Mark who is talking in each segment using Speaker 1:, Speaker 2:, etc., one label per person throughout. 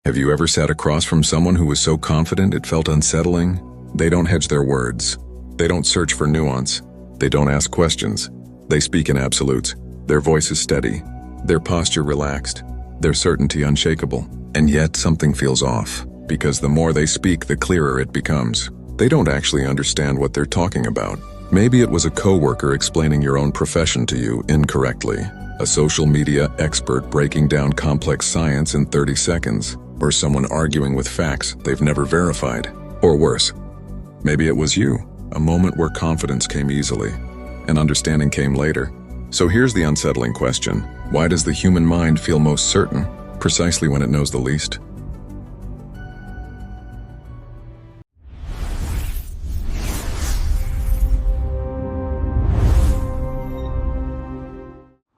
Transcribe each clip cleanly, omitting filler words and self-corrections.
Speaker 1: Have you ever sat across from someone who was so confident it felt unsettling? They don't hedge their words. They don't search for nuance. They don't ask questions. They speak in absolutes. Their voice is steady. Their posture relaxed. Their certainty unshakable. And yet something feels off, because the more they speak, the clearer it becomes. They don't actually understand what they're talking about. Maybe it was a coworker explaining your own profession to you incorrectly, a social media expert breaking down complex science in 30 seconds, or someone arguing with facts they've never verified. Or worse, maybe it was you, a moment where confidence came easily, and understanding came later. So here's the unsettling question. Why does the human mind feel most certain, precisely when it knows the least?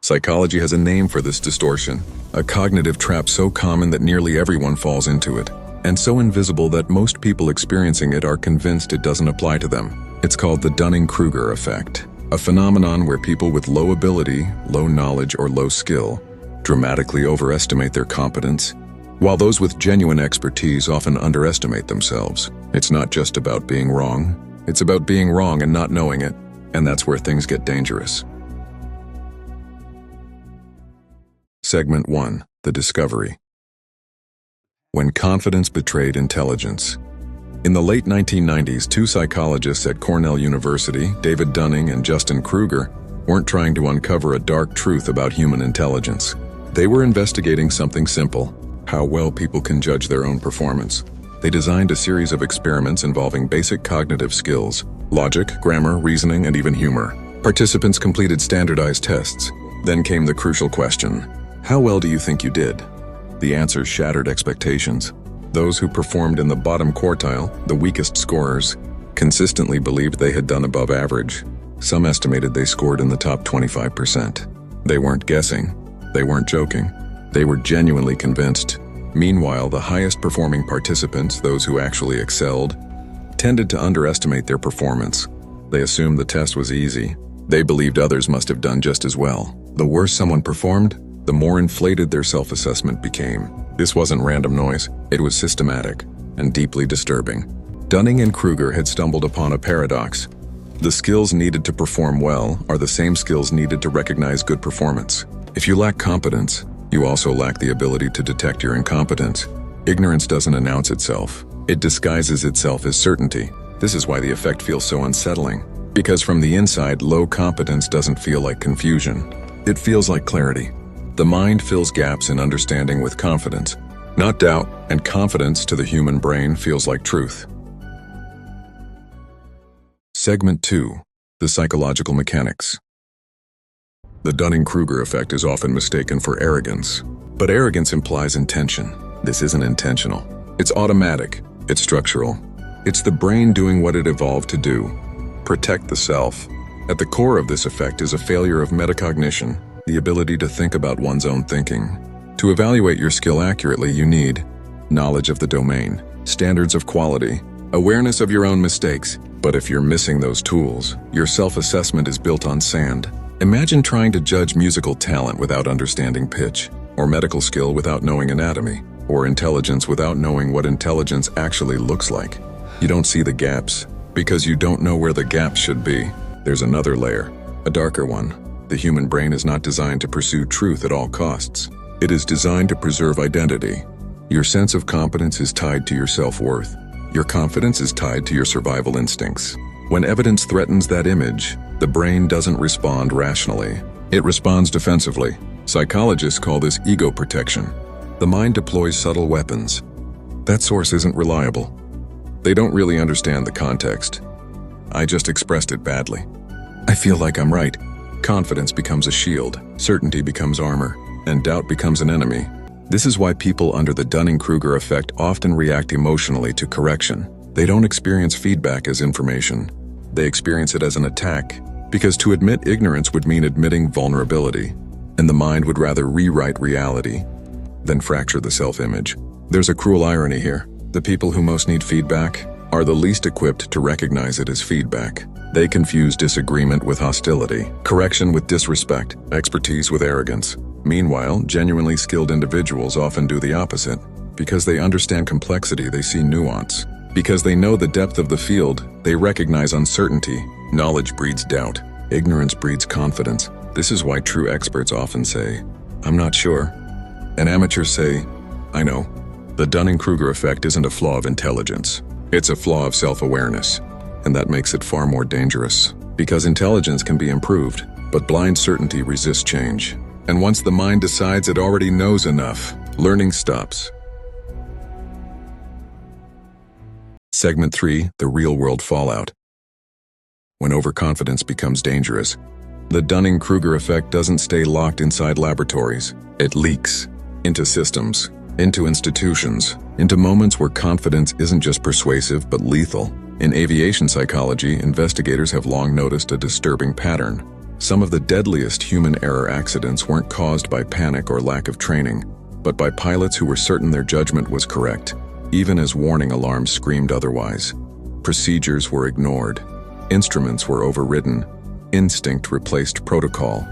Speaker 1: Psychology has a name for this distortion, a cognitive trap so common that nearly everyone falls into it, and so invisible that most people experiencing it are convinced it doesn't apply to them. It's called the Dunning-Kruger Effect, a phenomenon where people with low ability, low knowledge, or low skill dramatically overestimate their competence, while those with genuine expertise often underestimate themselves. It's not just about being wrong, it's about being wrong and not knowing it, and that's where things get dangerous. Segment 1. The Discovery. When confidence betrayed intelligence. In the late 1990s, two psychologists at Cornell University, David Dunning and Justin Kruger, weren't trying to uncover a dark truth about human intelligence. They were investigating something simple: how well people can judge their own performance. They designed a series of experiments involving basic cognitive skills: logic, grammar, reasoning, and even humor. Participants completed standardized tests. Then came the crucial question: how well do you think you did? The answers shattered expectations. Those who performed in the bottom quartile, the weakest scorers, consistently believed they had done above average. Some estimated they scored in the top 25%. They weren't guessing. They weren't joking. They were genuinely convinced. Meanwhile, the highest performing participants, those who actually excelled, tended to underestimate their performance. They assumed the test was easy. They believed others must have done just as well. The worse someone performed, the more inflated their self-assessment became. This wasn't random noise, it was systematic and deeply disturbing. Dunning and Kruger had stumbled upon a paradox. The skills needed to perform well are the same skills needed to recognize good performance. If you lack competence, you also lack the ability to detect your incompetence. Ignorance doesn't announce itself. It disguises itself as certainty. This is why the effect feels so unsettling. Because from the inside, low competence doesn't feel like confusion. It feels like clarity. The mind fills gaps in understanding with confidence, not doubt, and confidence to the human brain feels like truth. Segment 2. The Psychological Mechanics. The Dunning-Kruger effect is often mistaken for arrogance, but arrogance implies intention. This isn't intentional. It's automatic. It's structural. It's the brain doing what it evolved to do: protect the self. At the core of this effect is a failure of metacognition, the ability to think about one's own thinking. To evaluate your skill accurately, you need knowledge of the domain, standards of quality, awareness of your own mistakes. But if you're missing those tools, your self-assessment is built on sand. Imagine trying to judge musical talent without understanding pitch, or medical skill without knowing anatomy, or intelligence without knowing what intelligence actually looks like. You don't see the gaps, because you don't know where the gaps should be. There's another layer, a darker one. The human brain is not designed to pursue truth at all costs. It is designed to preserve identity. Your sense of competence is tied to your self-worth. Your confidence is tied to your survival instincts. When evidence threatens that image, the brain doesn't respond rationally. It responds defensively. Psychologists call this ego protection. The mind deploys subtle weapons. That source isn't reliable. They don't really understand the context. I just expressed it badly. I feel like I'm right. Confidence becomes a shield, certainty becomes armor, and doubt becomes an enemy. This is why people under the Dunning-Kruger effect often react emotionally to correction. They don't experience feedback as information. They experience it as an attack, because to admit ignorance would mean admitting vulnerability, and the mind would rather rewrite reality than fracture the self-image. There's a cruel irony here. The people who most need feedback are the least equipped to recognize it as feedback. They confuse disagreement with hostility, correction with disrespect, expertise with arrogance. Meanwhile, genuinely skilled individuals often do the opposite. Because they understand complexity, they see nuance. Because they know the depth of the field, they recognize uncertainty. Knowledge breeds doubt. Ignorance breeds confidence. This is why true experts often say, "I'm not sure." And amateurs say, "I know." The Dunning-Kruger effect isn't a flaw of intelligence. It's a flaw of self-awareness. And that makes it far more dangerous. Because intelligence can be improved, but blind certainty resists change. And once the mind decides it already knows enough, learning stops. Segment 3, the real-world fallout. When overconfidence becomes dangerous, the Dunning-Kruger effect doesn't stay locked inside laboratories. It leaks into systems, into institutions, into moments where confidence isn't just persuasive but lethal. In aviation psychology, investigators have long noticed a disturbing pattern. Some of the deadliest human error accidents weren't caused by panic or lack of training, but by pilots who were certain their judgment was correct, even as warning alarms screamed otherwise. Procedures were ignored. Instruments were overridden. Instinct replaced protocol.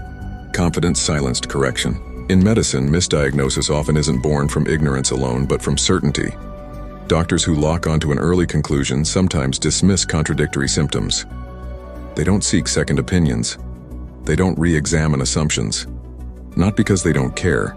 Speaker 1: Confidence silenced correction. In medicine, misdiagnosis often isn't born from ignorance alone, but from certainty. Doctors who lock onto an early conclusion sometimes dismiss contradictory symptoms. They don't seek second opinions. They don't re-examine assumptions. Not because they don't care,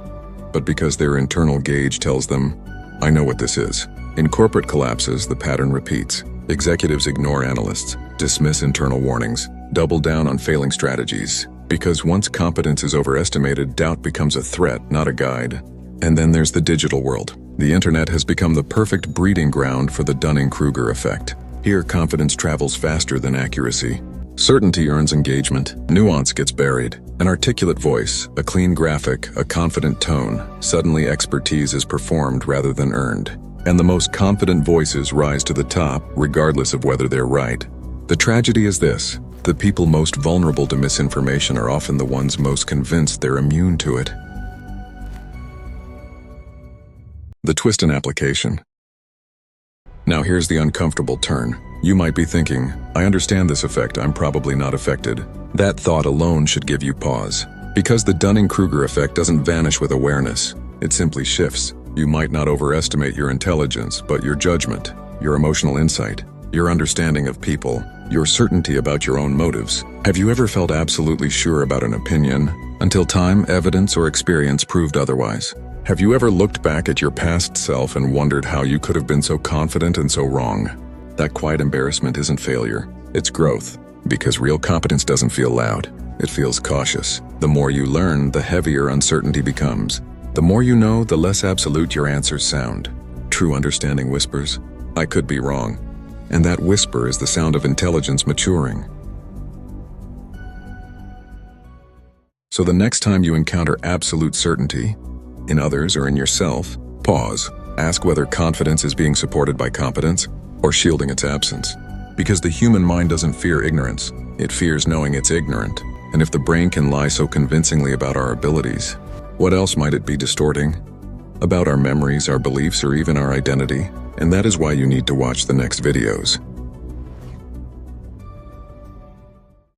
Speaker 1: but because their internal gauge tells them, "I know what this is." In corporate collapses, the pattern repeats. Executives ignore analysts, dismiss internal warnings, double down on failing strategies. Because once competence is overestimated, doubt becomes a threat, not a guide. And then there's the digital world. The internet has become the perfect breeding ground for the Dunning-Kruger effect. Here, confidence travels faster than accuracy. Certainty earns engagement, nuance gets buried. An articulate voice, a clean graphic, a confident tone. Suddenly expertise is performed rather than earned. And the most confident voices rise to the top, regardless of whether they're right. The tragedy is this: the people most vulnerable to misinformation are often the ones most convinced they're immune to it. The twist in application. Now here's the uncomfortable turn. You might be thinking, "I understand this effect, I'm probably not affected." That thought alone should give you pause. Because the Dunning-Kruger effect doesn't vanish with awareness. It simply shifts. You might not overestimate your intelligence, but your judgment, your emotional insight, your understanding of people, your certainty about your own motives. Have you ever felt absolutely sure about an opinion until time, evidence, or experience proved otherwise? Have you ever looked back at your past self and wondered how you could have been so confident and so wrong? That quiet embarrassment isn't failure, it's growth. Because real competence doesn't feel loud, it feels cautious. The more you learn, the heavier uncertainty becomes. The more you know, the less absolute your answers sound. True understanding whispers, "I could be wrong." And that whisper is the sound of intelligence maturing. So the next time you encounter absolute certainty, in others or in yourself, pause. Ask whether confidence is being supported by competence or shielding its absence. Because the human mind doesn't fear ignorance, it fears knowing it's ignorant. And if the brain can lie so convincingly about our abilities, what else might it be distorting? About our memories, our beliefs, or even our identity? And that is why you need to watch the next videos.